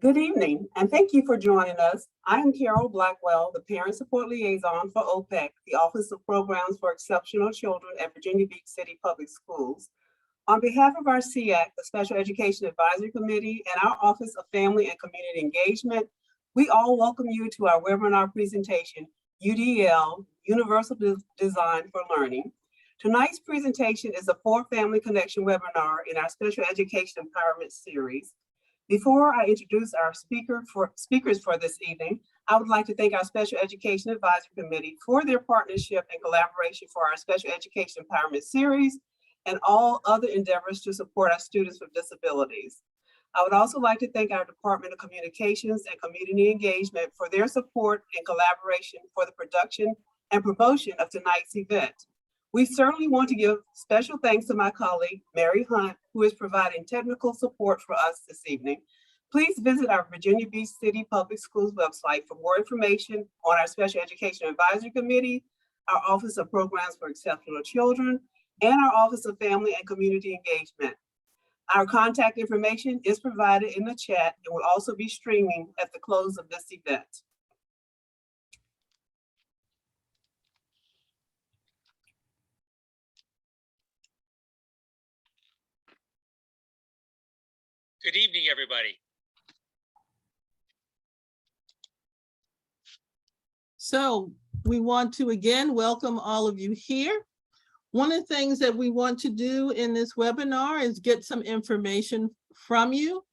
Good evening, and thank you for joining us. I am Carol Blackwell, the Parent Support Liaison for OPEC, the Office of Programs for Exceptional Children at Virginia Beach City Public Schools. On behalf of our SEAC, the Special Education Advisory Committee, and our Office of Family and Community Engagement, we all welcome you to our webinar presentation, UDL, Universal Design for Learning. Tonight's presentation is a For Family Connection webinar in our Special Education Empowerment Series. Before I introduce our speakers for this evening, I would like to thank our Special Education Advisory Committee for their partnership and collaboration for our Special Education Empowerment Series and all other endeavors to support our students with disabilities. I would also like to thank our Department of Communications and Community Engagement for their support and collaboration for the production and promotion of tonight's event. We certainly want to give special thanks to my colleague, Mary Hunt, who is providing technical support for us this evening. Please visit our Virginia Beach City Public Schools website for more information on our Special Education Advisory Committee, our Office of Programs for Exceptional Children, and our Office of Family and Community Engagement. Our contact information is provided in the chat and will also be streaming at the close of this event. Good evening, everybody. So we want to again welcome all of you here. One of the things that we want to do in this webinar is get some information from you.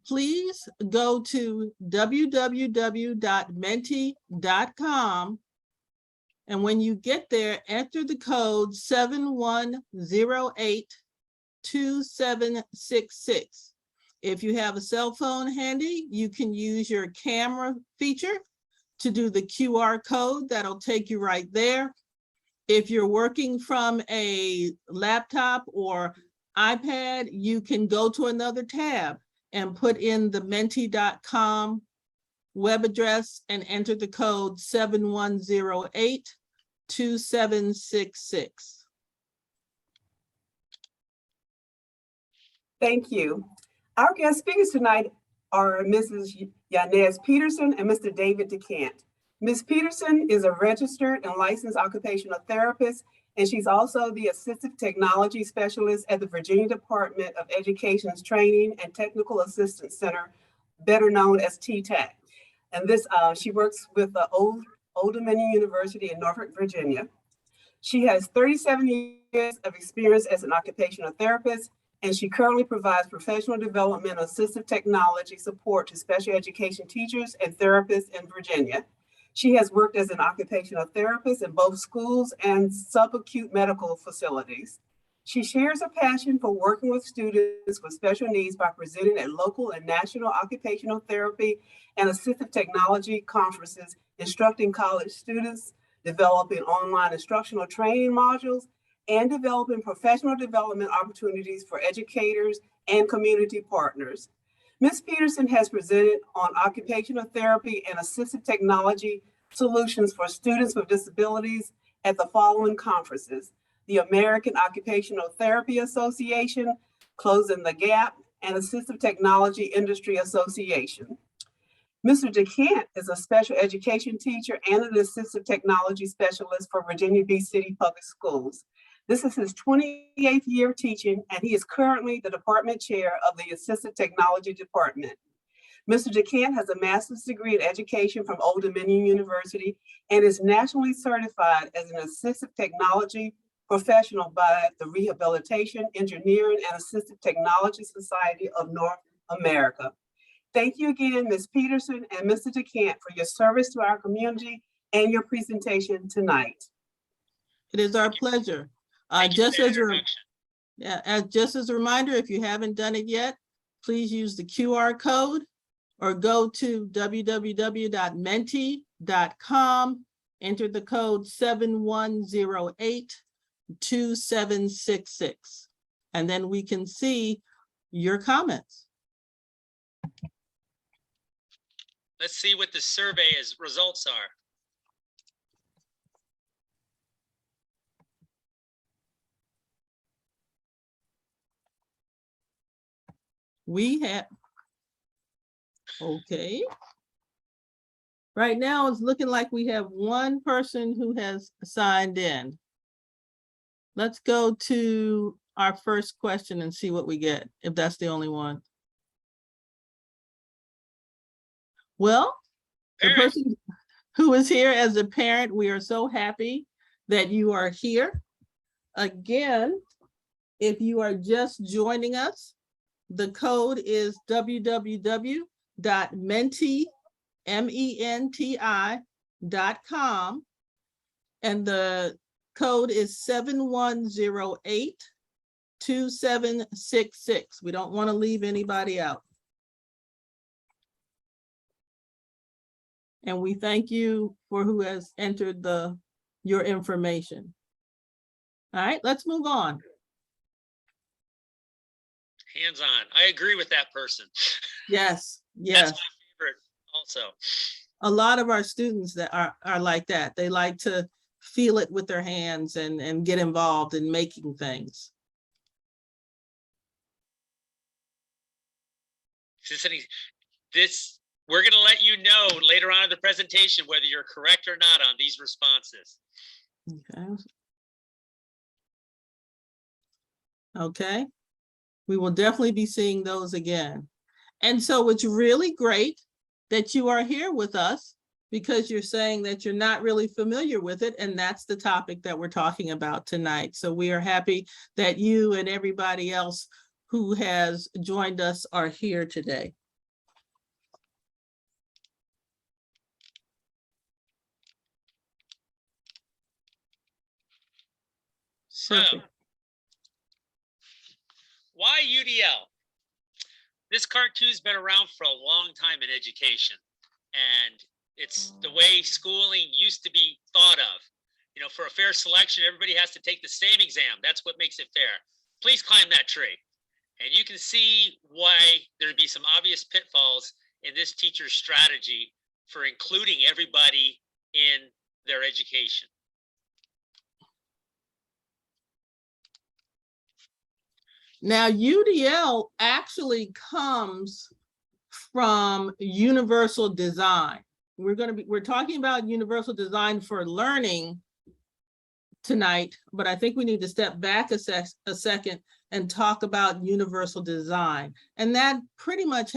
Please go to www.menti.com, and when you get there, enter the code 71082766. If you have a cell phone handy, you can use your camera feature to do the QR code. That'll take you right there. If you're working from a laptop or iPad, you can go to another tab and put in the menti.com web address and enter the code 71082766. Thank you. Our guest speakers tonight are Mrs. Yanez Peterson and Mr. David DeCant. Ms. Peterson is a registered and licensed occupational therapist, and she's also the Assistive Technology Specialist at the Virginia Department of Education's Training and Technical Assistance Center, better known as TTAC. And she works with the Old Dominion University in Norfolk, Virginia. She has 37 years of experience as an occupational therapist and she currently provides professional development and assistive technology support to special education teachers and therapists in Virginia. She has worked as an occupational therapist in both schools and subacute medical facilities. She shares a passion for working with students with special needs by presenting at local and national occupational therapy and assistive technology conferences, instructing college students, developing online instructional training modules, and developing professional development opportunities for educators and community partners. Ms. Peterson has presented on occupational therapy and assistive technology solutions for students with disabilities at the following conferences: the American Occupational Therapy Association, Closing the Gap, and Assistive Technology Industry Association. Mr. DeCant is a special education teacher and an assistive technology specialist for Virginia Beach City Public Schools. This is his 28th year teaching, and he is currently the department chair of the Assistive Technology Department. Mr. DeCant has a master's degree in education from Old Dominion University and is nationally certified as an assistive technology professional by the Rehabilitation, Engineering, and Assistive Technology Society of North America. Thank you again, Ms. Peterson and Mr. DeCant, for your service to our community and your presentation tonight. It is our pleasure. Thank you for Just that as a introduction. just as a reminder, if you haven't done it yet, please use the QR code or go to www.menti.com, enter the code 7108-2766, and then we can see your comments. Let's see what the survey's results are. We have, okay. Right now, it's looking like we have one person who has signed in. Let's go to our first question and see what we get, if that's the only one. Well, the Parent. person who is here as a parent, we are so happy that you are here. Again, if you are just joining us, the code is www.menti.com, and the code is 7108-2766. We don't want to leave anybody out. And we thank you for who has entered your information. All right, let's move on. Hands on. I agree with that person. Yes, That's yes. my favorite also. A lot of our students that are like that. They like to feel it with their hands and get involved in making things. We're going to let you know later on in the presentation whether you're correct or not on these responses. Okay. Okay. We will definitely be seeing those again. And so it's really great that you are here with us, because you're saying that you're not really familiar with it, and that's the topic that we're talking about tonight. So we are happy that you and everybody else who has joined us are here today. So, Perfect. why UDL? This cartoon's been around for a long time in education, and it's the way schooling used to be thought of. You know, for a fair selection, everybody has to take the same exam. That's what makes it fair. Please climb that tree. And you can see why there'd be some obvious pitfalls in this teacher's strategy for including everybody in their education. Now, UDL actually comes from universal design. We're talking about universal design for learning tonight, but I think we need to step back a second and talk about universal design. And that pretty much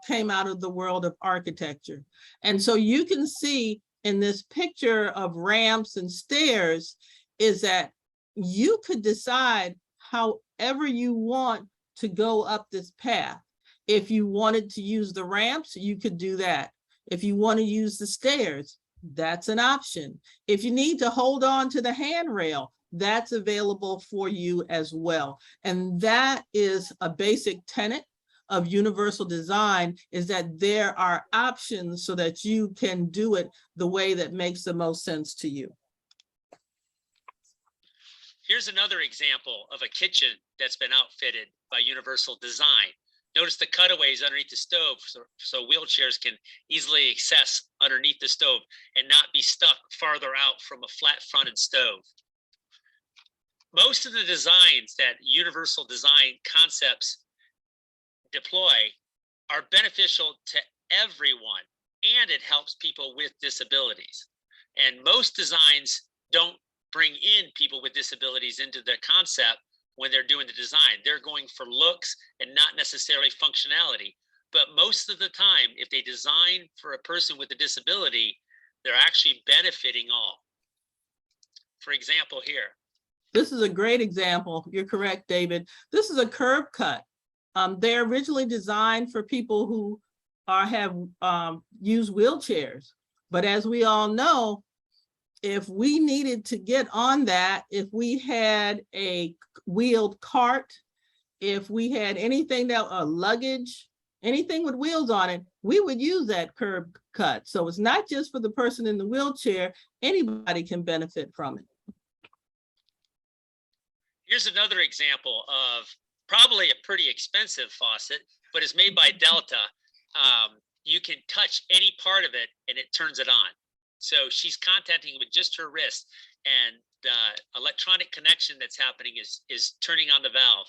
came out of the world of architecture. And so you can see in this picture of ramps and stairs is that you could decide how however you want to go up this path. If you wanted to use the ramps, you could do that. If you want to use the stairs, that's an option. If you need to hold on to the handrail, that's available for you as well. And that is a basic tenet of universal design, is that there are options so that you can do it the way that makes the most sense to you. Here's another example of a kitchen that's been outfitted by universal design. Notice the cutaways underneath the stove so wheelchairs can easily access underneath the stove and not be stuck farther out from a flat fronted stove. Most of the designs that universal design concepts deploy are beneficial to everyone, and it helps people with disabilities. And most designs don't bring in people with disabilities into the concept when they're doing the design. They're going for looks and not necessarily functionality. But most of the time, if they design for a person with a disability, they're actually benefiting all. For example, here. This is a great example. You're correct, David. This is a curb cut. They're originally designed for people who have used wheelchairs. But as we all know, if we needed to get on that, if we had a wheeled cart, if we had anything that luggage, anything with wheels on it, we would use that curb cut. So it's not just for the person in the wheelchair, anybody can benefit from it. Here's another example of probably a pretty expensive faucet, but it's made by Delta. You can touch any part of it and it turns it on. So she's contacting with just her wrist, and the electronic connection that's happening is turning on the valve.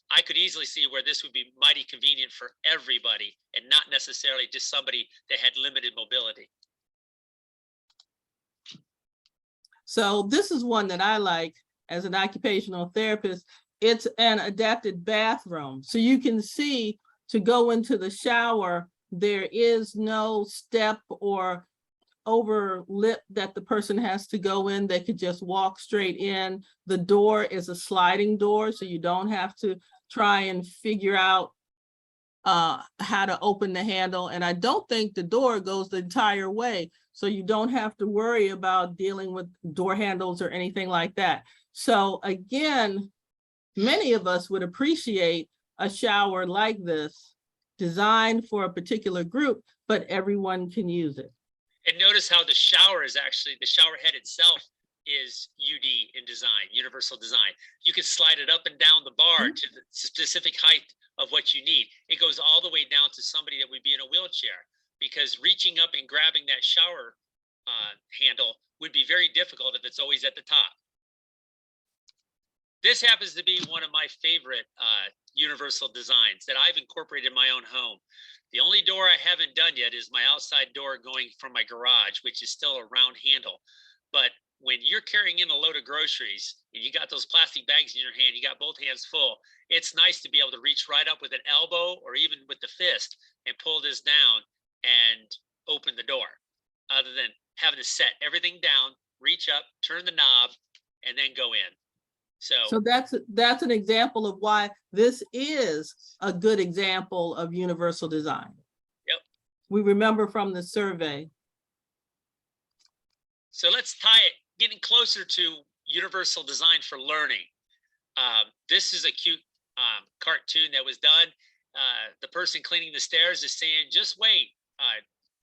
I could easily see where this would be mighty convenient for everybody and not necessarily just somebody that had limited mobility. So this is one that I like as an occupational therapist. It's an adapted bathroom. So you can see, to go into the shower, there is no step or over lip that the person has to go in. They could just walk straight in. The door is a sliding door, so you don't have to try and figure out how to open the handle. And I don't think the door goes the entire way, so you don't have to worry about dealing with door handles or anything like that. So again, many of us would appreciate a shower like this, designed for a particular group, but everyone can use it. And notice how the shower is actually, the shower head itself is UD in design, universal design. You can slide it up and down the bar to the specific height of what you need. It goes all the way down to somebody that would be in a wheelchair, because reaching up and grabbing that shower handle would be very difficult if it's always at the top. This happens to be one of my favorite universal designs that I've incorporated in my own home. The only door I haven't done yet is my outside door going from my garage, which is still a round handle. But when you're carrying in a load of groceries and you got those plastic bags in your hand, you got both hands full, it's nice to be able to reach right up with an elbow or even with the fist and pull this down and open the door, other than having to set everything down, reach up, turn the knob, and then go in. So that's an example of why this is a good example of universal design. Yep. We remember from the survey. So let's tie it, getting closer to universal design for learning. This is a cute cartoon that was done. The person cleaning the stairs is saying, just wait,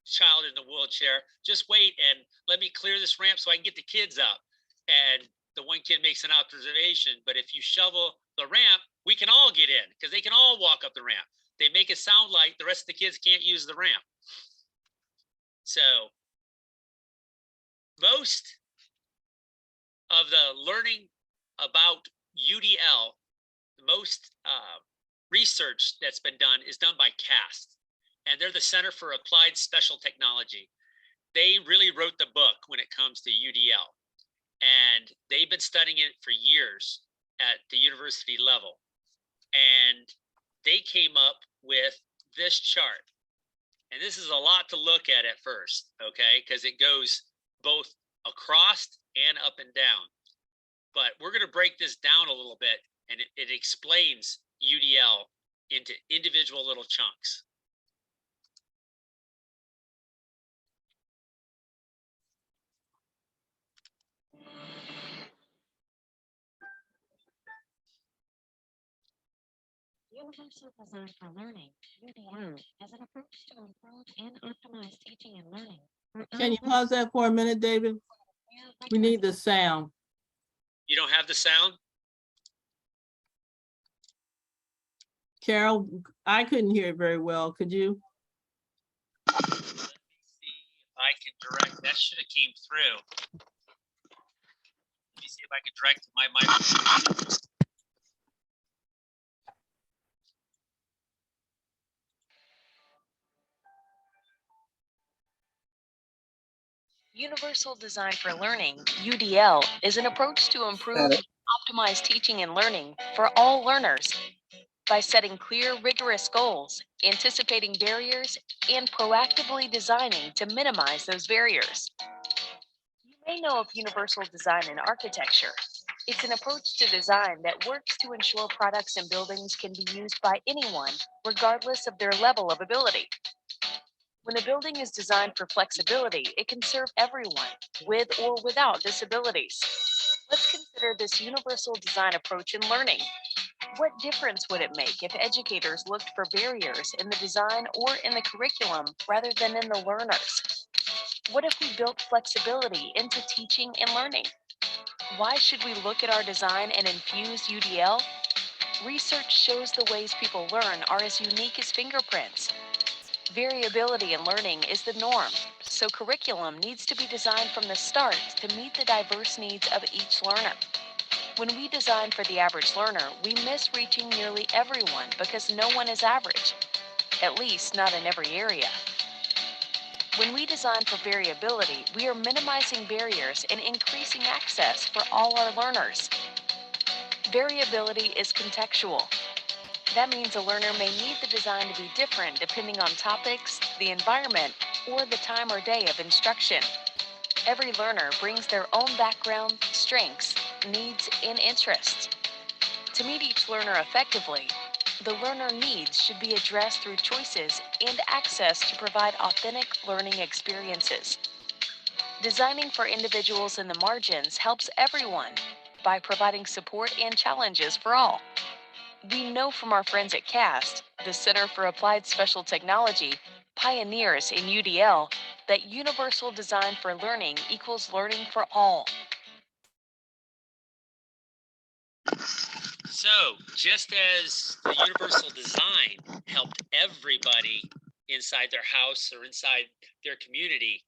child in the wheelchair, just wait and let me clear this ramp so I can get the kids up. And the one kid makes an observation, but if you shovel the ramp, we can all get in because they can all walk up the ramp. They make it sound like the rest of the kids can't use the ramp. So most of the learning about UDL, most research that's been done is done by CAST, and they're the Center for Applied Special Technology. They really wrote the book when it comes to UDL. And they've been studying it for years at the university level. And they came up with this chart. And this is a lot to look at first, okay? Because it goes both across and up and down. But we're going to break this down a little bit and it explains UDL into individual little chunks. Universal Design for Learning, UDL, as an approach to improve and optimize teaching and learning. Can you pause that for a minute, David? We need the sound. You don't have the sound? Carol, I couldn't hear it very well. Could you? Let me see if I can direct. That should have came through. Let me see if I can direct my microphone. Universal Design for Learning, UDL, is an approach to improve and optimize teaching and learning for all learners by setting clear, rigorous goals, anticipating barriers, and proactively designing to minimize those barriers. You may know of universal design in architecture. It's an approach to design that works to ensure products and buildings can be used by anyone, regardless of their level of ability. When a building is designed for flexibility, it can serve everyone, with or without disabilities. Let's consider this universal design approach in learning. What difference would it make if educators looked for barriers in the design or in the curriculum rather than in the learners? What if we built flexibility into teaching and learning? Why should we look at our design and infuse UDL? Research shows the ways people learn are as unique as fingerprints. Variability in learning is the norm, so curriculum needs to be designed from the start to meet the diverse needs of each learner. When we design for the average learner, we miss reaching nearly everyone because no one is average, at least not in every area. When we design for variability, we are minimizing barriers and increasing access for all our learners. Variability is contextual. That means a learner may need the design to be different depending on topics, the environment, or the time or day of instruction. Every learner brings their own background, strengths, needs, and interests. To meet each learner effectively, the learner needs should be addressed through choices and access to provide authentic learning experiences. Designing for individuals in the margins helps everyone by providing support and challenges for all. We know from our friends at CAST, the Center for Applied Special Technology, pioneers in UDL, that universal design for learning equals learning for all. So just as the universal design helped everybody inside their house or inside their community,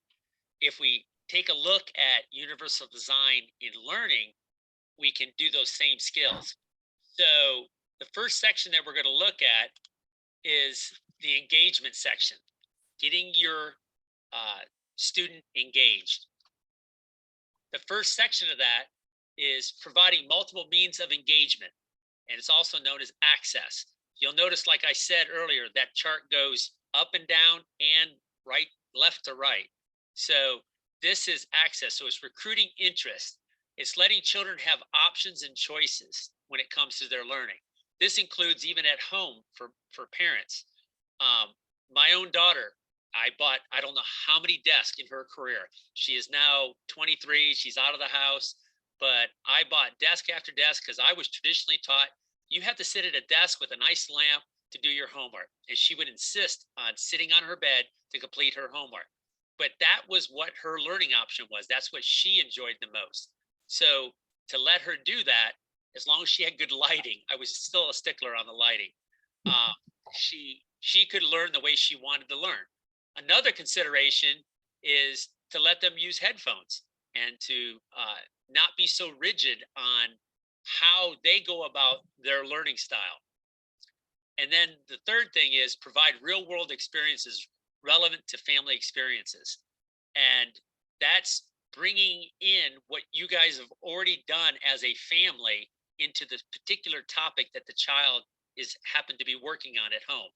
if we take a look at universal design in learning, we can do those same skills. So the first section that we're going to look at is the engagement section, getting your student engaged. The first section of that is providing multiple means of engagement, and it's also known as access. You'll notice, like I said earlier, that chart goes up and down and right, left to right. So this is access. So it's recruiting interest. It's letting children have options and choices when it comes to their learning. This includes even at home for parents. My own daughter, I bought, I don't know how many desks in her career. She is now 23, she's out of the house, but I bought desk after desk because I was traditionally taught you have to sit at a desk with a nice lamp to do your homework. And she would insist on sitting on her bed to complete her homework. But that was what her learning option was. That's what she enjoyed the most. So to let her do that, as long as she had good lighting, I was still a stickler on the lighting. She could learn the way she wanted to learn. Another consideration is to let them use headphones and to not be so rigid on how they go about their learning style. And then the third thing is provide real world experiences relevant to family experiences. And that's bringing in what you guys have already done as a family into the particular topic that the child is happened to be working on at home.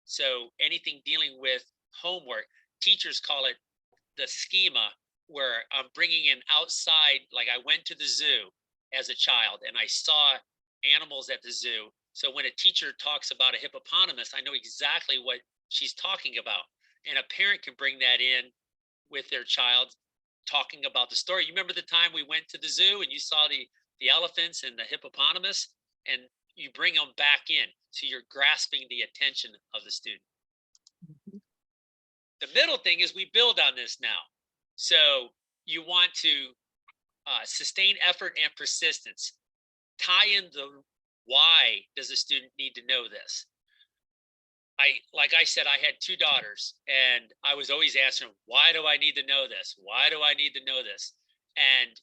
So anything dealing with homework, teachers call it the schema, where I'm bringing in outside, like I went to the zoo as a child and I saw animals at the zoo. So when a teacher talks about a hippopotamus, I know exactly what she's talking about. And a parent can bring that in with their child talking about the story. You remember the time we went to the zoo and you saw the elephants and the hippopotamus, and you bring them back in. So you're grasping the attention of the student. The middle thing is we build on this now. So you want to sustain effort and persistence. Tie in the why does a student need to know this? Like I said, I had 2 daughters and I was always asking, why do I need to know this? Why do I need to know this? And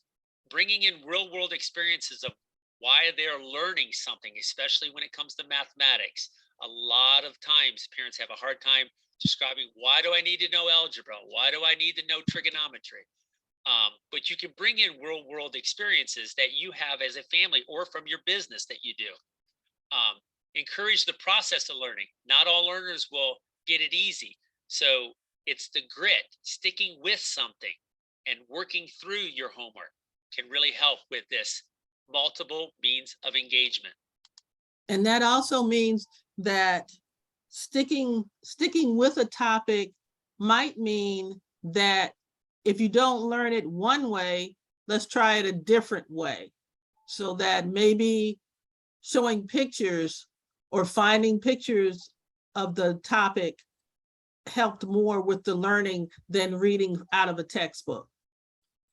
bringing in real world experiences of why they're learning something, especially when it comes to mathematics. A lot of times parents have a hard time describing, why do I need to know algebra? Why do I need to know trigonometry? But you can bring in real world experiences that you have as a family or from your business that you do. Encourage the process of learning. Not all learners will get it easy. So it's the grit, sticking with something and working through your homework can really help with this multiple means of engagement. And that also means that sticking with a topic might mean that if you don't learn it one way, let's try it a different way. So that maybe showing pictures or finding pictures of the topic helped more with the learning than reading out of a textbook.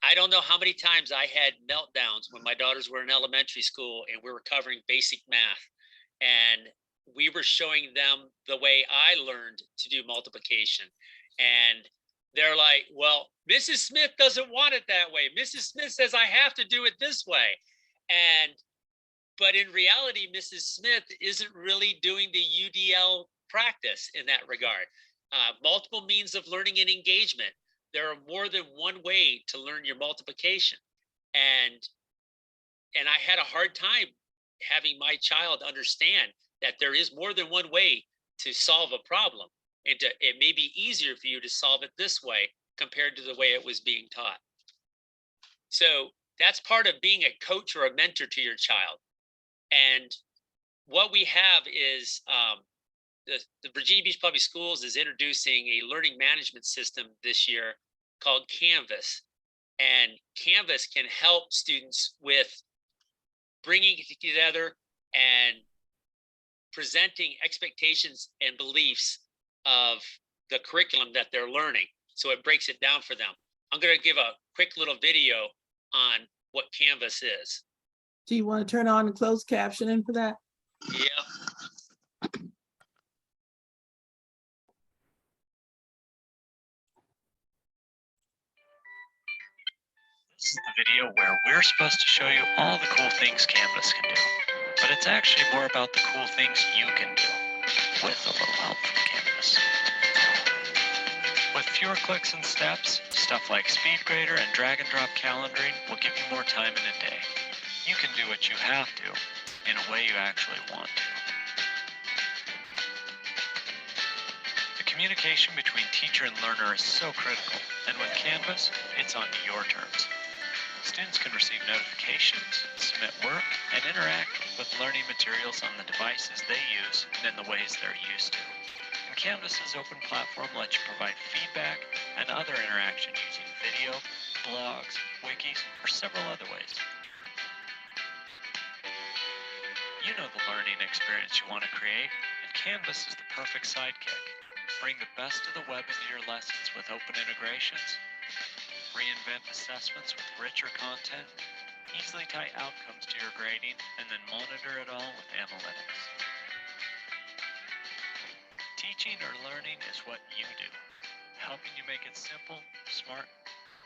I don't know how many times I had meltdowns when my daughters were in elementary school and we were covering basic math. And we were showing them the way I learned to do multiplication. And they're like, well, Mrs. Smith doesn't want it that way. Mrs. Smith says I have to do it this way. But in reality, Mrs. Smith isn't really doing the UDL practice in that regard. Multiple means of learning and engagement. There are more than one way to learn your multiplication. And I had a hard time having my child understand that there is more than one way to solve a problem. And it may be easier for you to solve it this way compared to the way it was being taught. So that's part of being a coach or a mentor to your child. And what we have is the Virginia Beach Public Schools is introducing a learning management system this year called Canvas. And Canvas can help students with bringing it together and presenting expectations and beliefs of the curriculum that they're learning. So it breaks it down for them. I'm going to give a quick little video on what Canvas is. Do you want to turn on the closed captioning for that? Yeah. This is the video where we're supposed to show you all the cool things Canvas can do. But it's actually more about the cool things you can do with a little help from Canvas. With fewer clicks and steps, stuff like SpeedGrader and drag and drop calendaring will give you more time in a day. You can do what you have to in a way you actually want to. The communication between teacher and learner is so critical, and with Canvas, it's on your terms. Students can receive notifications, submit work, and interact with learning materials on the devices they use and in the ways they're used to. And Canvas's open platform lets you provide feedback and other interaction using video, blogs, wikis, or several other ways. You know the learning experience you want to create, and Canvas is the perfect sidekick. Bring the best of the web into your lessons with open integrations, reinvent assessments with richer content, easily tie outcomes to your grading, and then monitor it all with analytics. Teaching or learning is what you do. Helping you make it simple, smart,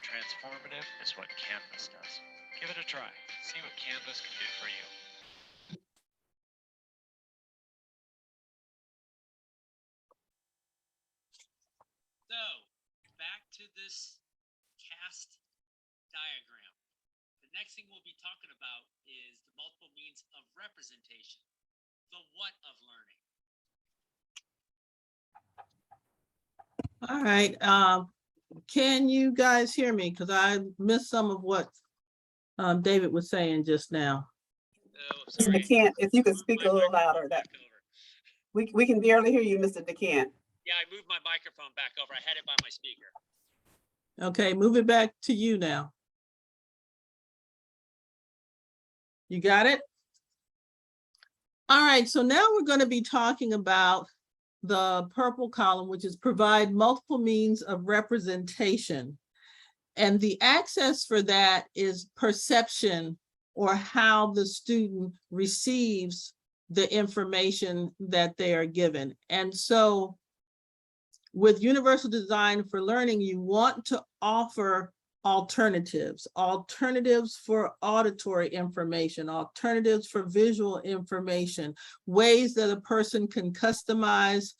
transformative is what Canvas does. Give it a try. See what Canvas can do for you. So back to this cast diagram. The next thing we'll be talking about is the multiple means of representation, the what of learning. All right, can you guys hear me? Because I missed some of what David was saying just now. Oh, Mr. sorry. DeCant, if you could Move speak my a little microphone louder, that back over. we can barely hear you, Mr. DeCant. Yeah, I moved my microphone back over. I had it by my speaker. Okay, move it back to you now. You got it? All right, so now we're going to be talking about the purple column, which is provide multiple means of representation. And the access for that is perception, or how the student receives the information that they are given. And so with Universal Design for Learning, you want to offer alternatives for auditory information, alternatives for visual information, ways that a person can customize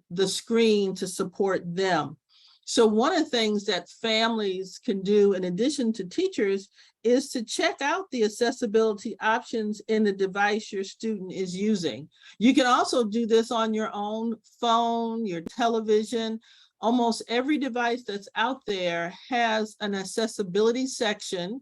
the screen to support them. So one of the things that families can do in addition to teachers is to check out the accessibility options in the device your student is using. You can also do this on your own phone, your television. Almost every device that's out there has an accessibility section.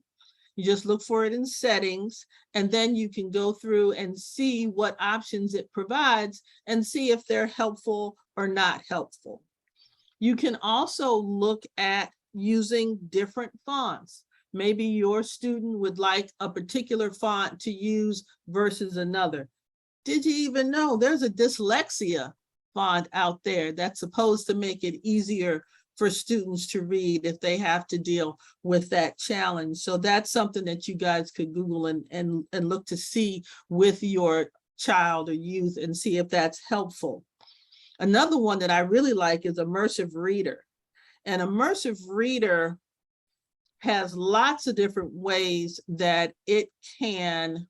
You just look for it in settings, and then you can go through and see what options it provides and see if they're helpful or not helpful. You can also look at using different fonts. Maybe your student would like a particular font to use versus another. Did you even know there's a dyslexia font out there that's supposed to make it easier for students to read if they have to deal with that challenge? So that's something that you guys could Google and look to see with your child or youth and see if that's helpful. Another one that I really like is Immersive Reader. And Immersive Reader has lots of different ways that it can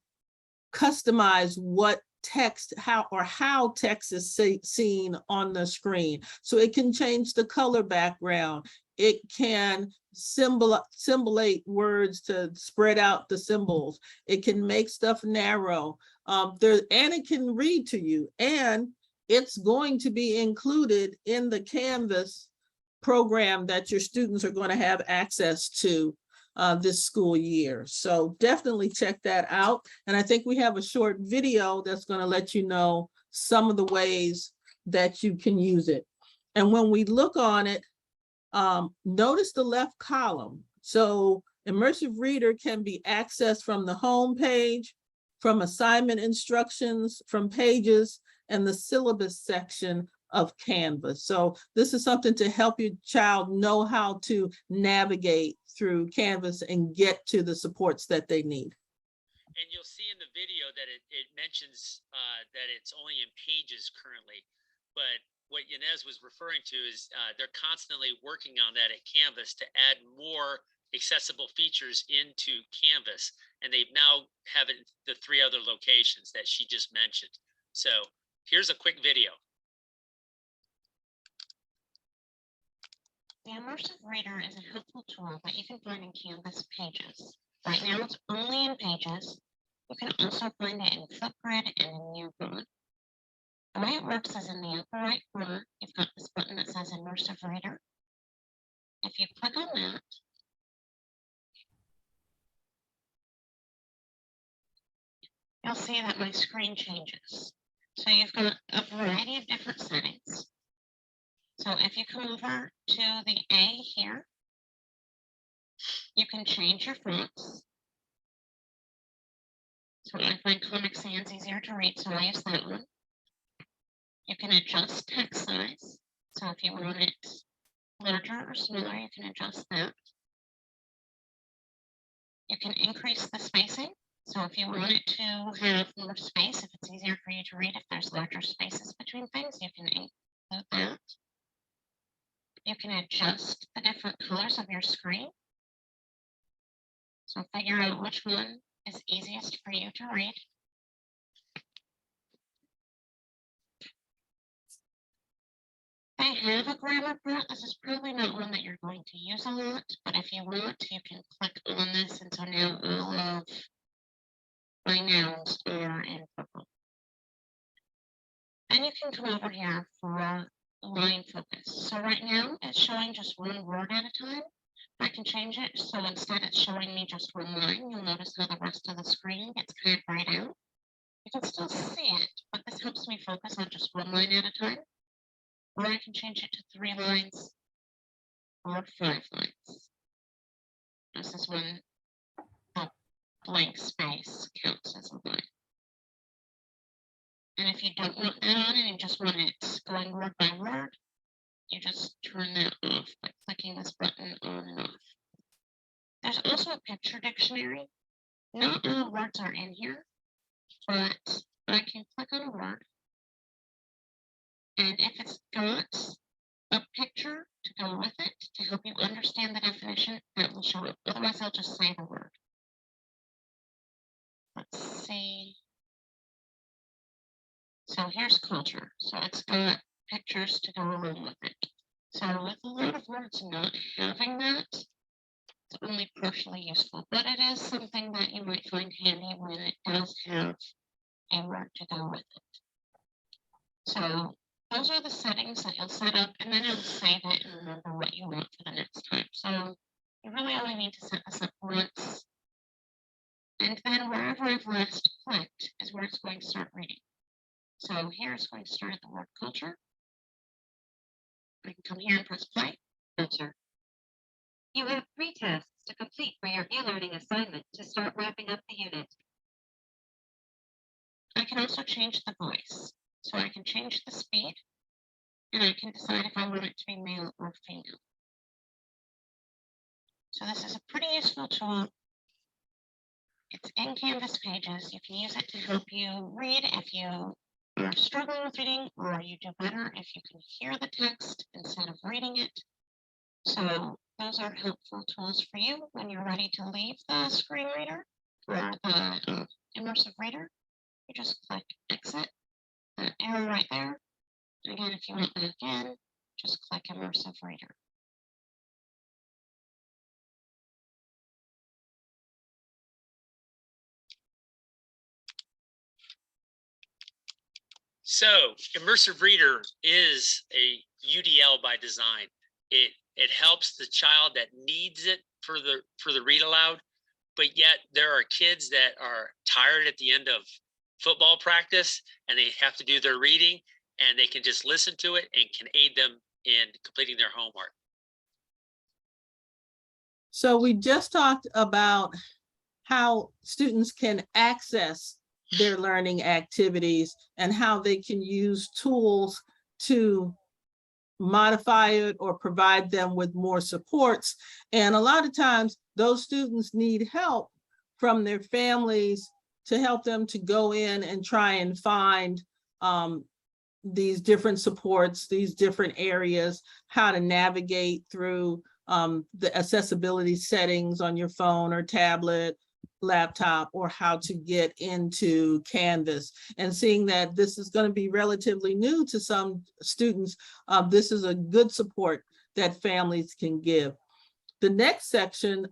customize what text, how text is seen on the screen. So it can change the color background. It can symbolate words to spread out the symbols. It can make stuff narrow. And it can read to you. And it's going to be included in the Canvas program that your students are going to have access to this school year. So definitely check that out. And I think we have a short video that's going to let you know some of the ways that you can use it. And when we look on it, notice the left column. So Immersive Reader can be accessed from the home page, from assignment instructions, from pages, and the syllabus section of Canvas. So this is something to help your child know how to navigate through Canvas and get to the supports that they need. And you'll see in the video that it mentions that it's only in pages currently. But what Yanez was referring to is they're constantly working on that at Canvas to add more accessible features into Canvas. And they've now have it the 3 other locations that she just mentioned. So here's a quick video. The Immersive Reader is a helpful tool that you can find in Canvas Pages. Right now it's only in Pages. You can also find it in Flipgrid and in UFont. The way it works is in the upper right corner, you've got this button that says Immersive Reader. If you click on that, you'll see that my screen changes. So you've got a variety of different settings. So if you come over to the A here, you can change your fonts. So I find Comic Sans easier to read, so I use that one. You can adjust text size. So if you want it larger or smaller, you can adjust that. You can increase the spacing. So if you want it to have more space, if it's easier for you to read, if there's larger spaces between things, you can include that. You can adjust the different colors of your screen. So figure out which one is easiest for you to read. I have a grammar print. This is probably not one that you're going to use a lot, but if you want, you can click on this, and so now all of my nouns are in purple. And you can come over here for line focus. So right now it's showing just one word at a time, I can change it, so instead it's showing me just one line. You'll notice how the rest of the screen gets kind of grayed out. You can still see it, but this helps me focus on just one line at a time. Or I can change it to 3 lines or 5 lines. This is when the blank space counts as a line. And if you don't want that on and you just want it going word by word, you just turn that off by clicking this button on and off. There's also a picture dictionary. Not all words are in here, but I can click on a word. And if it's got a picture to go with it to help you understand the definition, that will show up. Otherwise, I'll just say the word. Let's see. So here's culture. So it's got pictures to go along with it. So with a lot of words not having that, it's only partially useful, but it is something that you might find handy when it does have a word to go with it. So those are the settings that you'll set up, and then it'll save it and remember what you want for the next time. So you really only need to set this up once. And then wherever I've last clicked is where it's going to start reading. So here it's going to start at the word culture. I can come here and press play. Culture. You have 3 tasks to complete for your e-learning assignment to start wrapping up the unit. I can also change the voice. So I can change the speed, and I can decide if I want it to be male or female. So this is a pretty useful tool. It's in Canvas Pages. You can use it to help you read if you are struggling with reading, or you do better if you can hear the text instead of reading it. So those are helpful tools for you when you're ready to leave the screen reader or the immersive reader. You just click exit, that arrow right there. And again, if you want that again, just click immersive reader. So immersive reader is a UDL by design. It helps the child that needs it for the read aloud, but yet there are kids that are tired at the end of football practice and they have to do their reading, and they can just listen to it and can aid them in completing their homework. So we just talked about how students can access their learning activities and how they can use tools to modify it or provide them with more supports. And a lot of times those students need help from their families to help them to go in and try and find these different supports, these different areas, how to navigate through the accessibility settings on your phone or tablet, laptop, or how to get into Canvas. And seeing that this is going to be relatively new to some students, this is a good support that families can give. The next section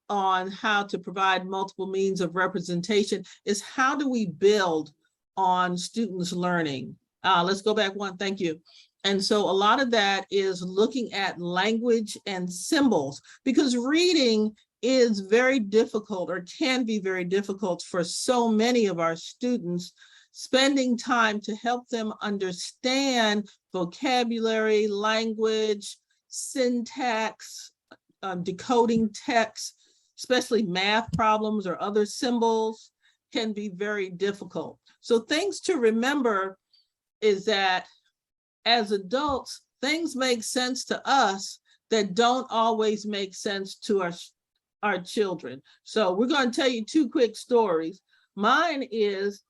on how to provide multiple means of representation is how do we build on students' learning? Let's go back one, thank you. And so a lot of that is looking at language and symbols, because reading is very difficult, or can be very difficult for so many of our students. Spending time to help them understand vocabulary, language, syntax, decoding text, especially math problems or other symbols, can be very difficult. So things to remember is that as adults, things make sense to us that don't always make sense to our children. So we're going to tell you 2 quick stories. Mine is,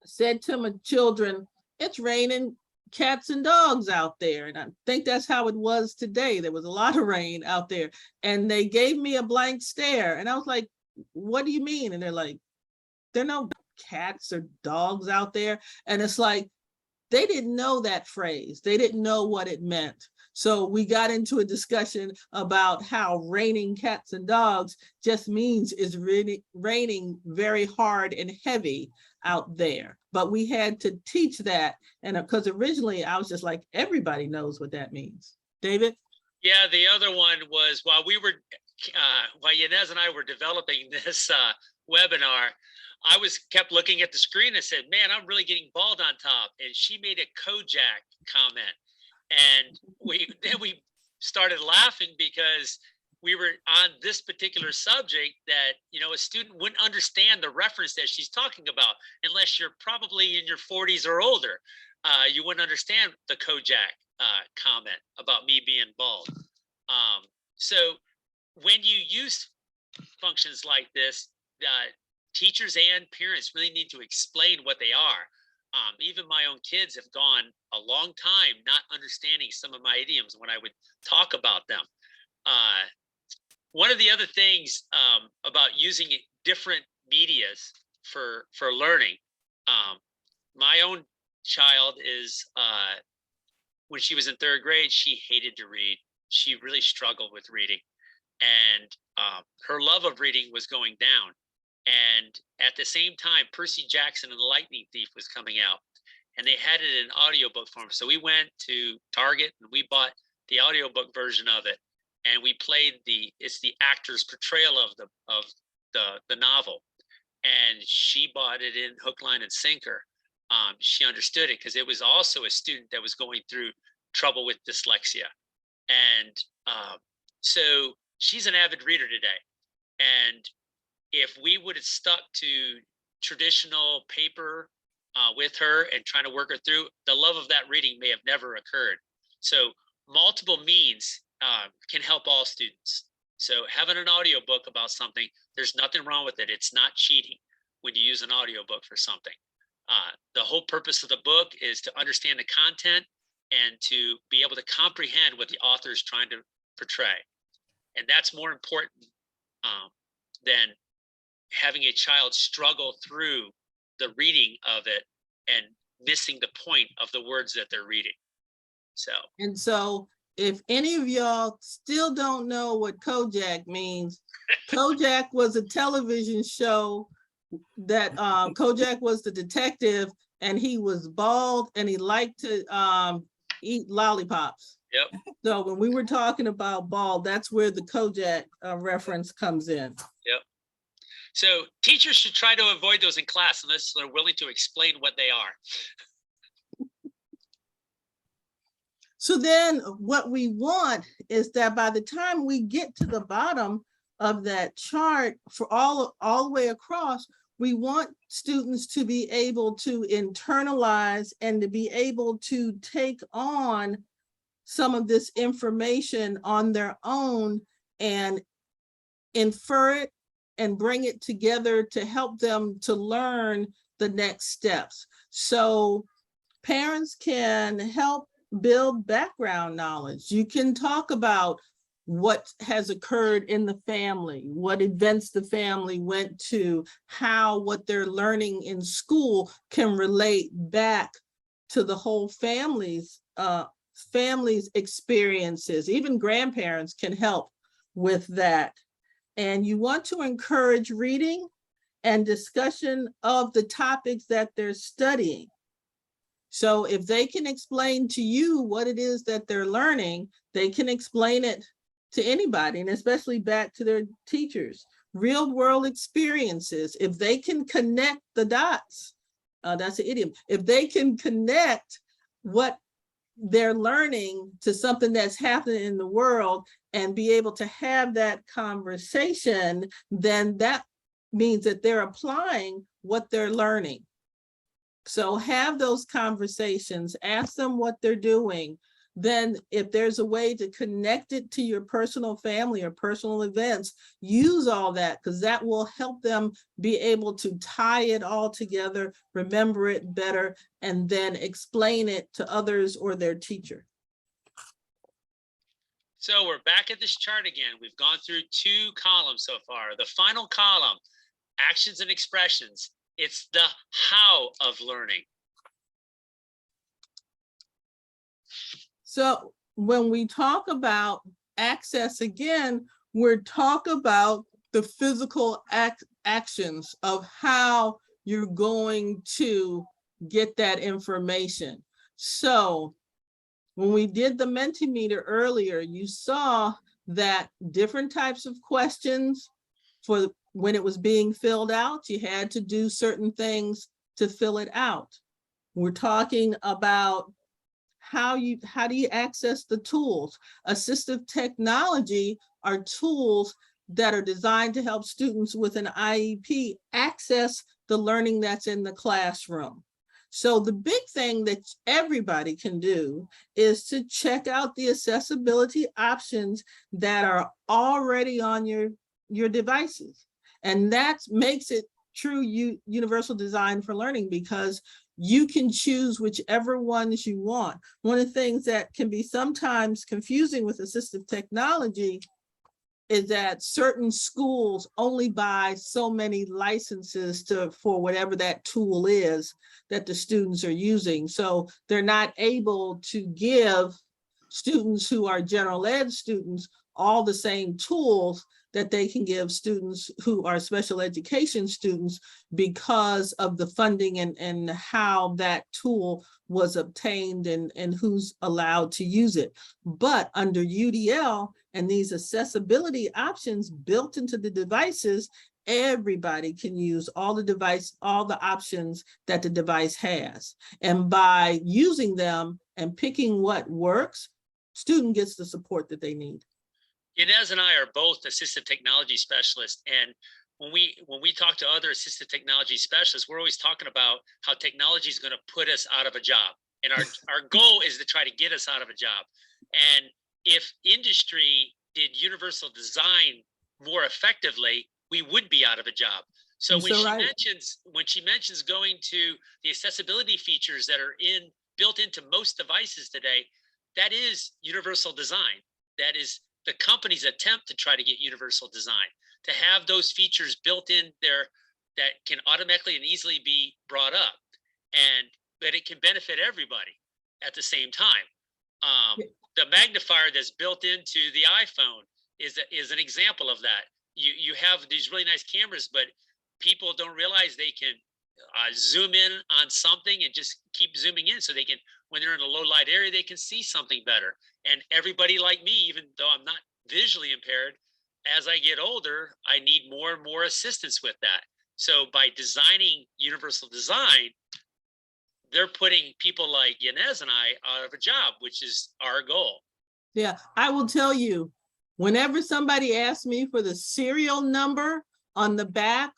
said to my children, it's raining cats and dogs out there. And I think that's how it was today. There was a lot of rain out there. And they gave me a blank stare. And I was like, what do you mean? And they're like, there are no cats or dogs out there. And it's like, they didn't know that phrase. They didn't know what it meant. So we got into a discussion about how raining cats and dogs just means it's really raining very hard and heavy out there. But we had to teach that. And because originally I was just like, everybody knows what that means. David? Yeah, the other one was while Yanez and I were developing this webinar, I kept looking at the screen and said, man, I'm really getting bald on top. And she made a Kojak comment. And then we started laughing because we were on this particular subject that, a student wouldn't understand the reference that she's talking about unless you're probably in your 40s or older. You wouldn't understand the Kojak comment about me being bald. So when you use functions like this, teachers and parents really need to explain what they are. Even my own kids have gone a long time not understanding some of my idioms when I would talk about them. One of the other things about using different medias for learning, my own child is, when she was in 3rd grade, she hated to read. She really struggled with reading. And her love of reading was going down. And at the same time, Percy Jackson and the Lightning Thief was coming out, and they had it in audiobook form. So we went to Target and we bought the audiobook version of it, and we played it's the actor's portrayal of the novel. And she bought it in hook, line, and sinker. She understood it because it was also a student that was going through trouble with dyslexia. And so she's an avid reader today. And if we would have stuck to traditional paper with her and trying to work her through, the love of that reading may have never occurred. So multiple means can help all students. So having an audiobook about something, there's nothing wrong with it. It's not cheating when you use an audiobook for something. The whole purpose of the book is to understand the content and to be able to comprehend what the author is trying to portray. And that's more important than having a child struggle through the reading of it and missing the point of the words that they're reading. And so if any of y'all still don't know what Kojak means, Kojak was a television show that Kojak was the detective, and he was bald and he liked to eat lollipops. Yep. So when we were talking about bald, that's where the Kojak reference comes in. Yep. So teachers should try to avoid those in class unless they're willing to explain what they are. So then what we want is that by the time we get to the bottom of that chart for all the way across, we want students to be able to internalize and to be able to take on some of this information on their own and infer it and bring it together to help them to learn the next steps. So parents can help build background knowledge. You can talk about what has occurred in the family, what events the family went to, how what they're learning in school can relate back to the whole family's experiences. Even grandparents can help with that. And you want to encourage reading and discussion of the topics that they're studying. So if they can explain to you what it is that they're learning, they can explain it to anybody, and especially back to their teachers. Real world experiences, if they can connect the dots, that's an idiom. If they can connect what they're learning to something that's happening in the world and be able to have that conversation, then that means that they're applying what they're learning. So have those conversations, ask them what they're doing. Then if there's a way to connect it to your personal family or personal events, use all that, because that will help them be able to tie it all together, remember it better, and then explain it to others or their teacher. So we're back at this chart again. We've gone through 2 columns so far. The final column, actions and expressions. It's the how of learning. So when we talk about access again, we're talking about the physical actions of how you're going to get that information. So when we did the Mentimeter earlier, you saw that different types of questions for when it was being filled out, you had to do certain things to fill it out. We're talking about how do you access the tools? Assistive technology are tools that are designed to help students with an IEP access the learning that's in the classroom. So the big thing that everybody can do is to check out the accessibility options that are already on your devices. And that makes it true universal design for learning, because you can choose whichever ones you want. One of the things that can be sometimes confusing with assistive technology is that certain schools only buy so many licenses for whatever that tool is that the students are using. So they're not able to give students who are general ed students all the same tools that they can give students who are special education students, because of the funding and how that tool was obtained and who's allowed to use it. But under UDL and these accessibility options built into the devices, everybody can use all the options that the device has. And by using them and picking what works, student gets the support that they need. Yanez and I are both assistive technology specialists, and when we talk to other assistive technology specialists, we're always talking about how technology is going to put us out of a job, and our goal is to try to get us out of a job. And if industry did universal design more effectively, we would be out of a job. So when she mentions going to the accessibility features that are built into most devices today, that is universal design. That is the company's attempt to try to get universal design, to have those features built in there that can automatically and easily be brought up, and that it can benefit everybody at the same time. The magnifier that's built into the iPhone is an example of that. You have these really nice cameras, but people don't realize they can zoom in on something and just keep zooming in, so they can, when they're in a low light area, they can see something better. And everybody like me, even though I'm not visually impaired, as I get older, I need more and more assistance with that. So by designing universal design, they're putting people like Yanez and I out of a job, which is our goal. Yeah, I will tell you, whenever somebody asks me for the serial number on the back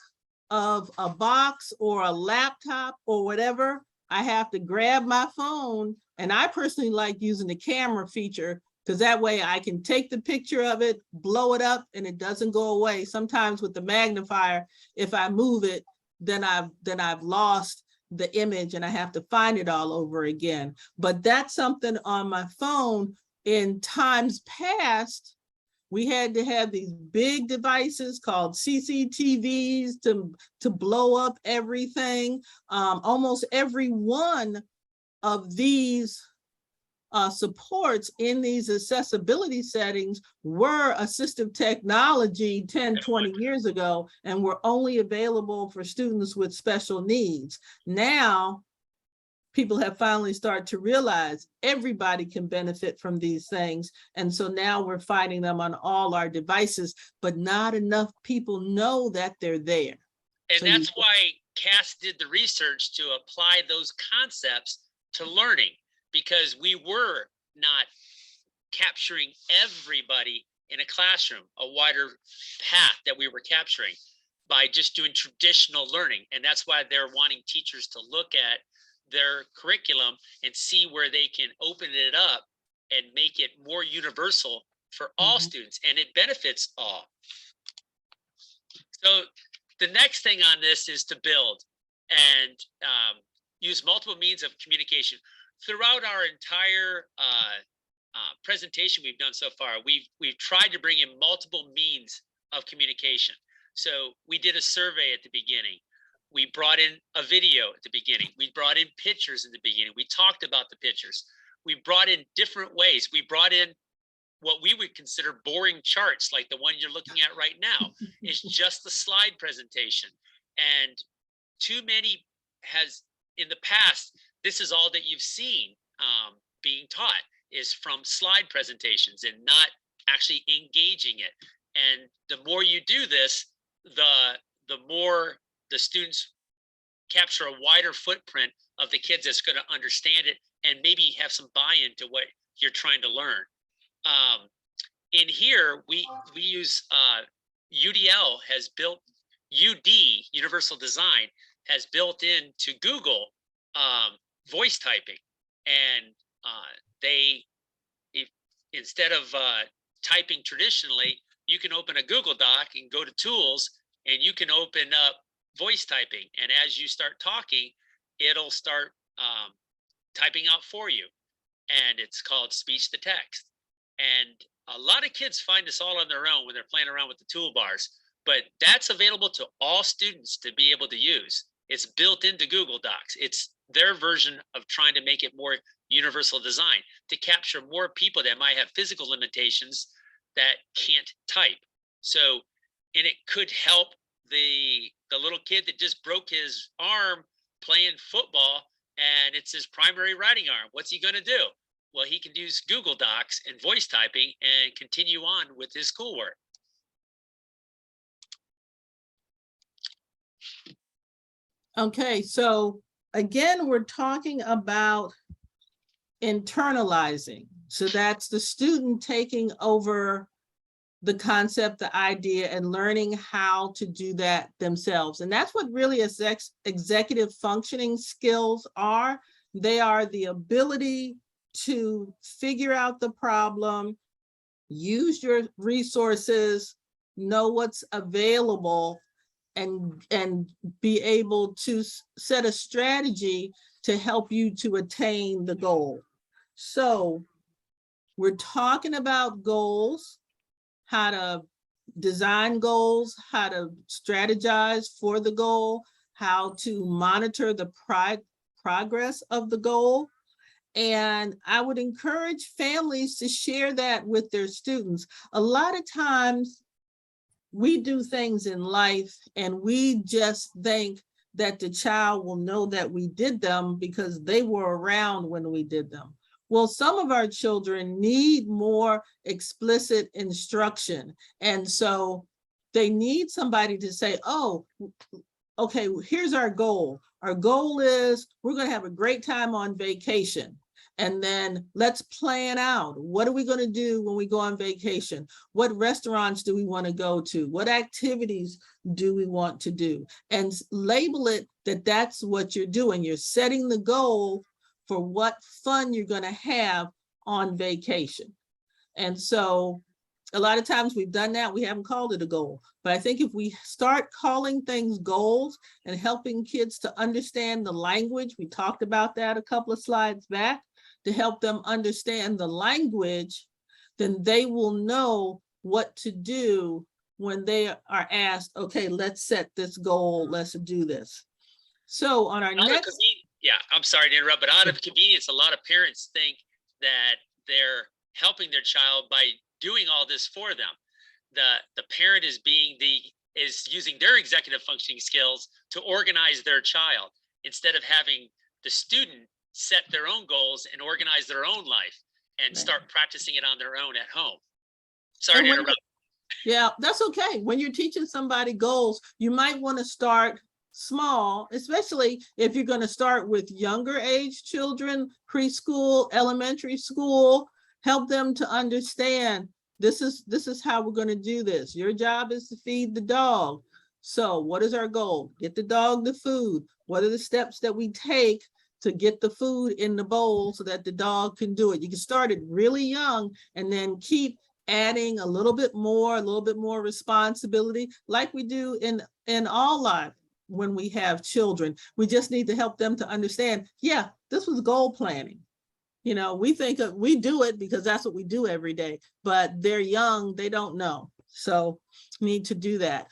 of a box or a laptop or whatever, I have to grab my phone. And I personally like using the camera feature, because that way I can take the picture of it, blow it up, and it doesn't go away. Sometimes with the magnifier, if I move it, then I've lost the image and I have to find it all over again. But that's something on my phone. In times past, we had to have these big devices called CCTVs to blow up everything. Almost every one of these supports in these accessibility settings were assistive technology 10, 20 years ago, and were only available for students with special needs. Now, people have finally started to realize everybody can benefit from these things. And so now we're finding them on all our devices, but not enough people know that they're there. And So that's why CAS did the research to apply those concepts to learning, because we were not capturing everybody in a classroom, a wider path that we were capturing by just doing traditional learning. And that's why they're wanting teachers to look at their curriculum and see where they can open it up and make it more universal for all students, and it benefits all. So the next thing on this is to build and use multiple means of communication. Throughout our entire presentation we've done so far, we've tried to bring in multiple means of communication. So we did a survey at the beginning. We brought in a video at the beginning. We brought in pictures in the beginning. We talked about the pictures. We brought in different ways. We brought in what we would consider boring charts, like the one you're looking at right now. It's just the slide presentation. And too many has, in the past, this is all that you've seen being taught, is from slide presentations and not actually engaging it. And the more you do this, the more the students capture a wider footprint of the kids that's going to understand it and maybe have some buy-in to what you're trying to learn. In here, we use UDL has built UD, Universal Design, has built into Google voice typing, and instead of typing traditionally, you can open a Google Doc and go to tools, and you can open up voice typing. And as you start talking, it'll start typing out for you. And it's called speech to text. And a lot of kids find this all on their own when they're playing around with the toolbars, but that's available to all students to be able to use. It's built into Google Docs. It's their version of trying to make it more universal design to capture more people that might have physical limitations that can't type. So, and it could help the little kid that just broke his arm playing football, and it's his primary writing arm. What's he going to do? Well, he can use Google Docs and voice typing and continue on with his schoolwork. Okay, so again, we're talking about internalizing. So that's the student taking over the concept, the idea, and learning how to do that themselves. And that's what really executive functioning skills are. They are the ability to figure out the problem, use your resources, know what's available, and be able to set a strategy to help you to attain the goal. So we're talking about goals, how to design goals, how to strategize for the goal, how to monitor the progress of the goal. And I would encourage families to share that with their students. A lot of times we do things in life and we just think that the child will know that we did them because they were around when we did them. Well, some of our children need more explicit instruction. And so they need somebody to say, oh, okay, here's our goal. Our goal is we're going to have a great time on vacation. And then let's plan out. What are we going to do when we go on vacation? What restaurants do we want to go to? What activities do we want to do? And label it that that's what you're doing. You're setting the goal for what fun you're going to have on vacation. And so a lot of times we've done that, we haven't called it a goal. But I think if we start calling things goals and helping kids to understand the language, we talked about that a couple of slides back, to help them understand the language, then they will know what to do when they are asked, okay, let's set this goal, let's do this. So on our next. Yeah, I'm sorry to interrupt, but out of convenience, a lot of parents think that they're helping their child by doing all this for them. The parent is using their executive functioning skills to organize their child instead of having the student set their own goals and organize their own life and start practicing it on their own at home. Sorry to interrupt. Yeah, that's okay. When you're teaching somebody goals, you might want to start small, especially if you're going to start with younger age children, preschool, elementary school. Help them to understand this is how we're going to do this. Your job is to feed the dog. So what is our goal? Get the dog the food. What are the steps that we take to get the food in the bowl so that the dog can do it? You can start it really young and then keep adding a little bit more responsibility, like we do in all life. When we have children, we just need to help them to understand, yeah, this was goal planning. You know, we think we do it because that's what we do every day, but they're young, they don't know. So need to do that.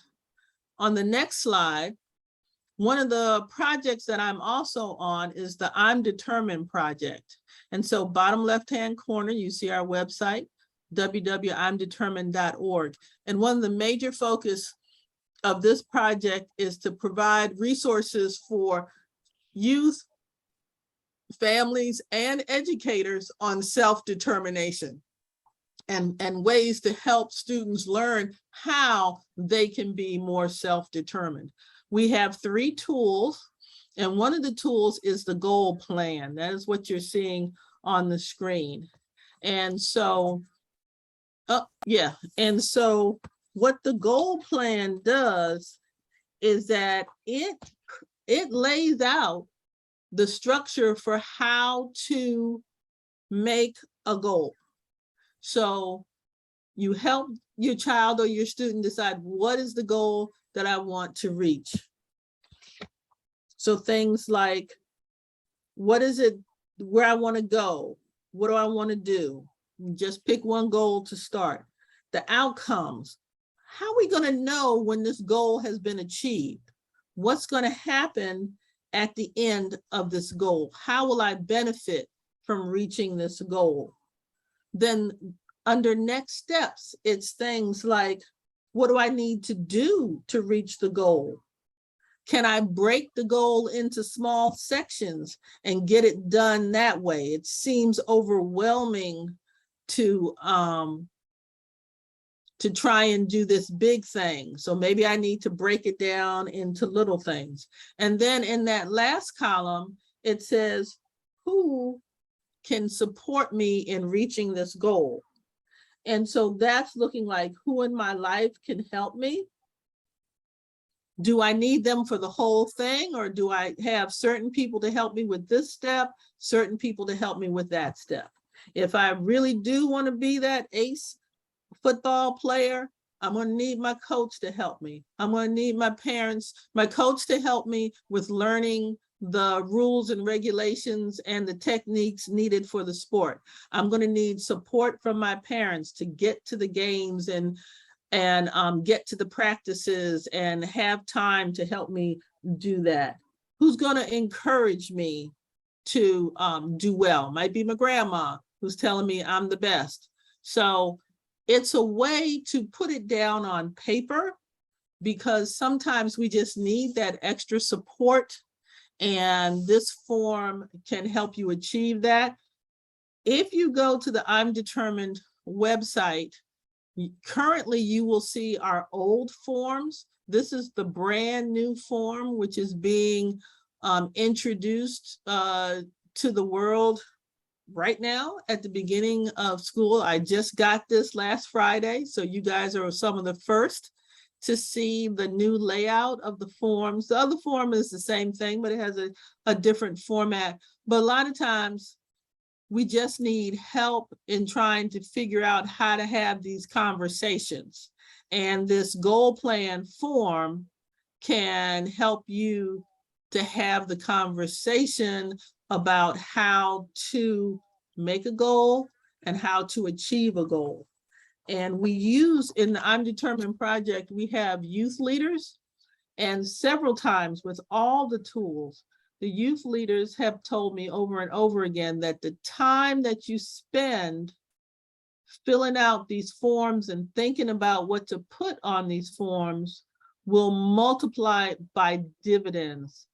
On the next slide, one of the projects that I'm also on is the I'm Determined project. And so bottom left-hand corner, you see our website, www.imdetermined.org. And one of the major focus of this project is to provide resources for youth families and educators on self-determination and ways to help students learn how they can be more self-determined. We have 3 tools, and one of the tools is the goal plan. That is what you're seeing on the screen. And so, so what the goal plan does is that it lays out the structure for how to make a goal. So you help your child or your student decide, what is the goal that I want to reach? So things like, what is it, where I want to go? What do I want to do? Just pick one goal to start. The outcomes. How are we going to know when this goal has been achieved? What's going to happen at the end of this goal? How will I benefit from reaching this goal? Then under next steps, it's things like, what do I need to do to reach the goal? Can I break the goal into small sections and get it done that way? It seems overwhelming to try and do this big thing. So maybe I need to break it down into little things. And then in that last column, it says, who can support me in reaching this goal? And so that's looking like, who in my life can help me? Do I need them for the whole thing, or do I have certain people to help me with this step, certain people to help me with that step? If I really do want to be that ace football player, I'm going to need my coach to help me. I'm going to need my parents, my coach to help me with learning the rules and regulations and the techniques needed for the sport. I'm going to need support from my parents to get to the games and get to the practices and have time to help me do that. Who's going to encourage me to do well? Might be my grandma who's telling me I'm the best. So it's a way to put it down on paper, because sometimes we just need that extra support, and this form can help you achieve that. If you go to the I'm Determined website, currently you will see our old forms. This is the brand new form, which is being introduced to the world right now at the beginning of school. I just got this last Friday, so you guys are some of the first to see the new layout of the forms. The other form is the same thing, but it has a different format. But a lot of times we just need help in trying to figure out how to have these conversations. And this goal plan form can help you to have the conversation about how to make a goal and how to achieve a goal. And we use, in the I'm Determined project, we have youth leaders, and several times with all the tools, the youth leaders have told me over and over again that the time that you spend filling out these forms and thinking about what to put on these forms will multiply by dividends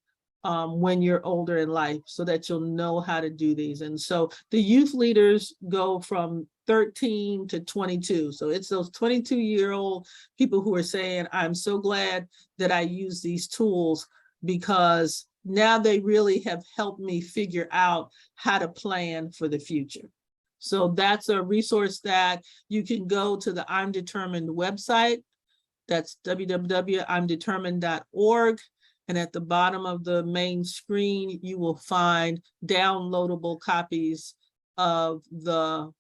when you're older in life, so that you'll know how to do these. And so the youth leaders go from 13 to 22. So it's those 22-year-old people who are saying, I'm so glad that I use these tools, because now they really have helped me figure out how to plan for the future. So that's a resource that you can go to the I'm Determined website. That's www.imdetermined.org. And at the bottom of the main screen, you will find downloadable copies of the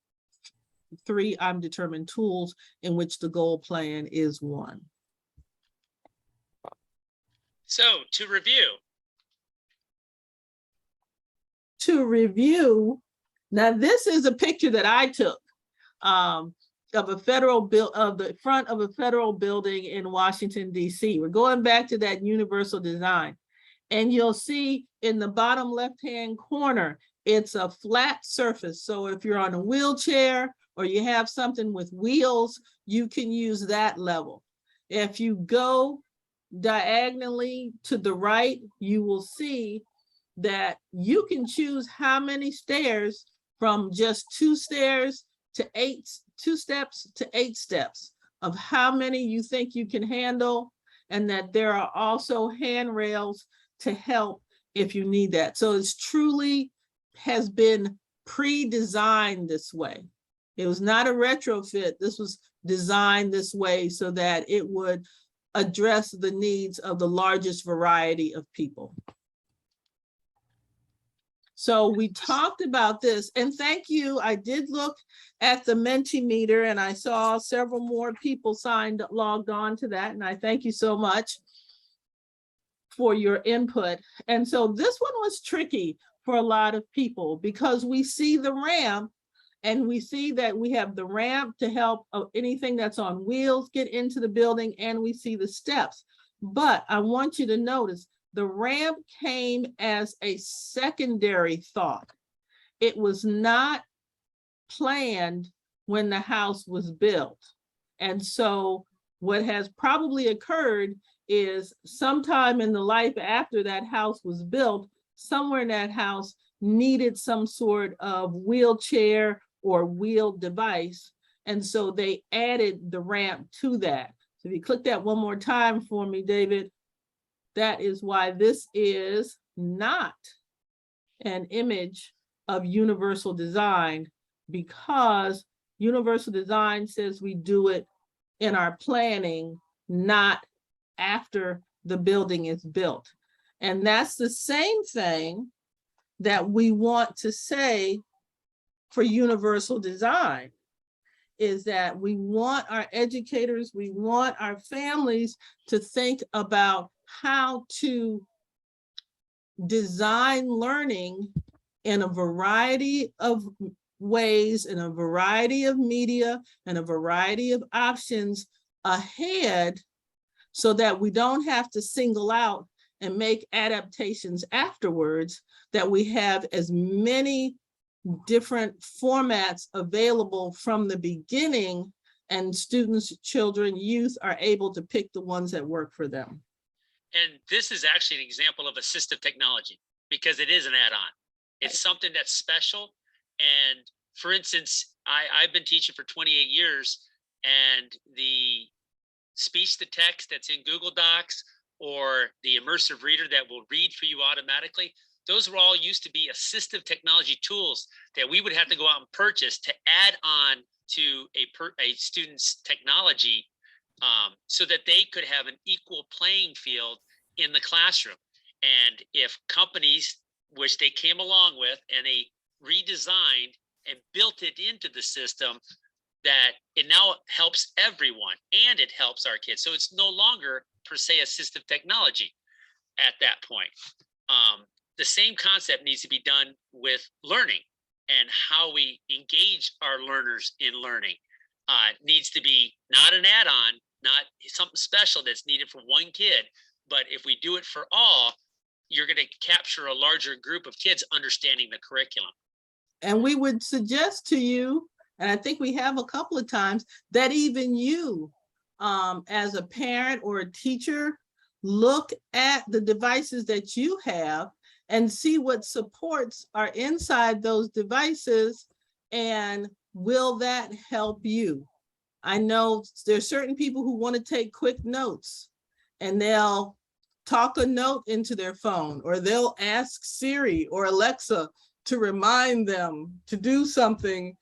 3 I'm Determined tools, in which the goal plan is one. So to review. Now this is a picture that I took of a federal of the front of a federal building in Washington, D.C. We're going back to that universal design. And you'll see in the bottom left-hand corner, it's a flat surface. So if you're on a wheelchair or you have something with wheels, you can use that level. If you go diagonally to the right, you will see that you can choose how many stairs, from just 2 stairs to 8, 2 steps to 8 steps, of how many you think you can handle, and that there are also handrails to help if you need that. So it's truly has been pre-designed this way. It was not a retrofit. This was designed this way so that it would address the needs of the largest variety of people. So we talked about this, and thank you. I did look at the Mentimeter and I saw several more people logged on to that, and I thank you so much for your input. And so this one was tricky for a lot of people because we see the ramp and we see that we have the ramp to help anything that's on wheels get into the building, and we see the steps. But I want you to notice the ramp came as a secondary thought. It was not planned when the house was built. And so what has probably occurred is sometime in the life after that house was built, somewhere in that house needed some sort of wheelchair or wheeled device. And so they added the ramp to that. So if you click that one more time for me, David, that is why this is not an image of universal design, because universal design says we do it in our planning, not after the building is built. And that's the same thing that we want to say for universal design, is that we want our educators, we want our families to think about how to design learning in a variety of ways, in a variety of media, and a variety of options ahead, so that we don't have to single out and make adaptations afterwards, that we have as many different formats available from the beginning, and students, children, youth are able to pick the ones that work for them. And this is actually an example of assistive technology because it is an add-on. It's something that's special. And for instance, I've been teaching for 28 years, and the speech to text that's in Google Docs or the immersive reader that will read for you automatically, those were all used to be assistive technology tools that we would have to go out and purchase to add on to a student's technology, so that they could have an equal playing field in the classroom. And if companies, which they came along with and they redesigned and built it into the system, that it now helps everyone and it helps our kids. So it's no longer per se assistive technology at that point. The same concept needs to be done with learning, and how we engage our learners in learning needs to be not an add-on, not something special that's needed for one kid, but if we do it for all, you're going to capture a larger group of kids understanding the curriculum. And we would suggest to you, and I think we have a couple of times, that even you, as a parent or a teacher, look at the devices that you have and see what supports are inside those devices, and will that help you? I know there's certain people who want to take quick notes, and they'll talk a note into their phone, or they'll ask Siri or Alexa to remind them to do something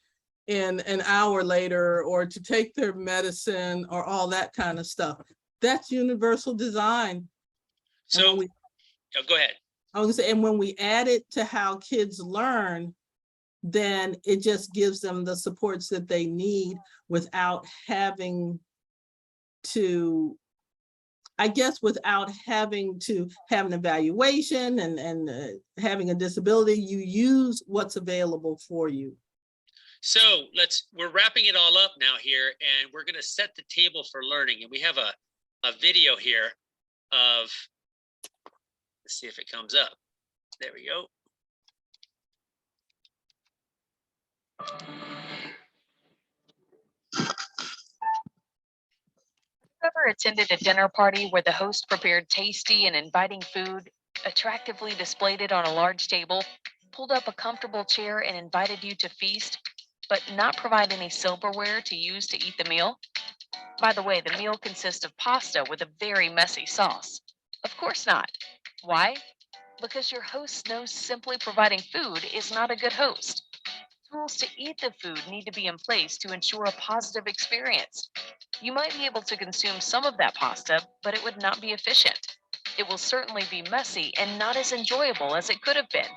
in an hour later, or to take their medicine, or all that kind of stuff. That's universal design. So go ahead. I was gonna say, and when we add it to how kids learn, then it just gives them the supports that they need without having to, I guess, without having to have an evaluation and having a disability. You use what's available for you. So we're wrapping it all up now here, and we're going to set the table for learning. And we have a video here of, let's see if it comes up. There we go. Ever attended a dinner party where the host prepared tasty and inviting food, attractively displayed it on a large table, pulled up a comfortable chair and invited you to feast, but not provide any silverware to use to eat the meal? By the way, the meal consists of pasta with a very messy sauce. Of course not. Why? Because your host knows simply providing food is not a good host. Tools to eat the food need to be in place to ensure a positive experience. You might be able to consume some of that pasta, but it would not be efficient. It will certainly be messy and not as enjoyable as it could have been.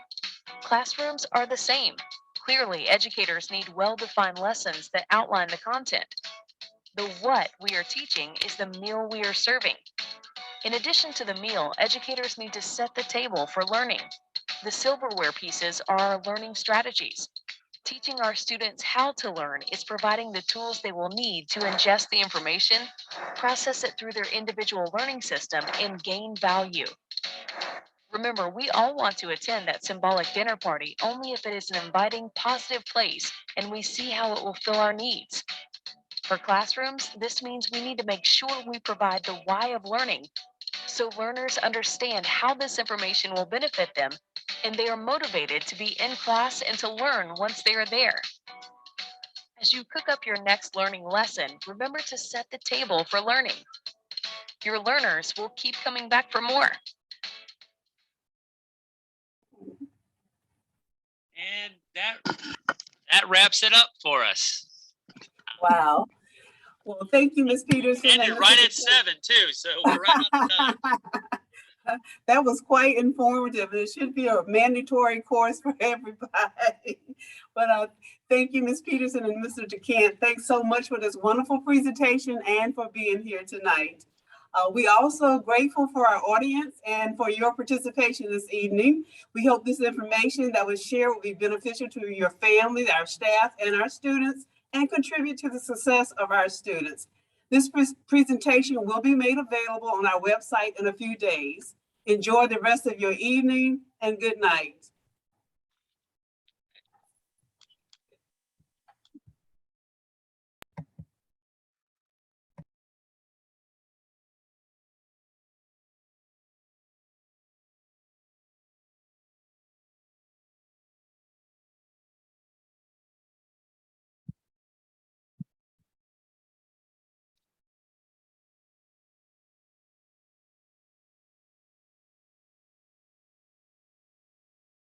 Classrooms are the same. Clearly, educators need well-defined lessons that outline the content. The what we are teaching is the meal we are serving. In addition to the meal, educators need to set the table for learning. The silverware pieces are our learning strategies. Teaching our students how to learn is providing the tools they will need to ingest the information, process it through their individual learning system, and gain value. Remember, we all want to attend that symbolic dinner party only if it is an inviting, positive place and we see how it will fill our needs. For classrooms, this means we need to make sure we provide the why of learning so learners understand how this information will benefit them and they are motivated to be in class and to learn once they are there. As you cook up your next learning lesson, remember to set the table for learning. Your learners will keep coming back for more. And that wraps it up for us. Wow. Well, thank you, Ms. Peterson. and Ended Mr. right at DeCant. 7 too, so we're right on time. That was quite informative. It should be a mandatory course for everybody. But thank you, Ms. Peterson and Mr. DeCant. Thanks so much for this wonderful presentation and for being here tonight. We also grateful for our audience and for your participation this evening. We hope this information that was shared will be beneficial to your family, our staff, and our students, and contribute to the success of our students. This presentation will be made available on our website in a few days. Enjoy the rest of your evening and good night.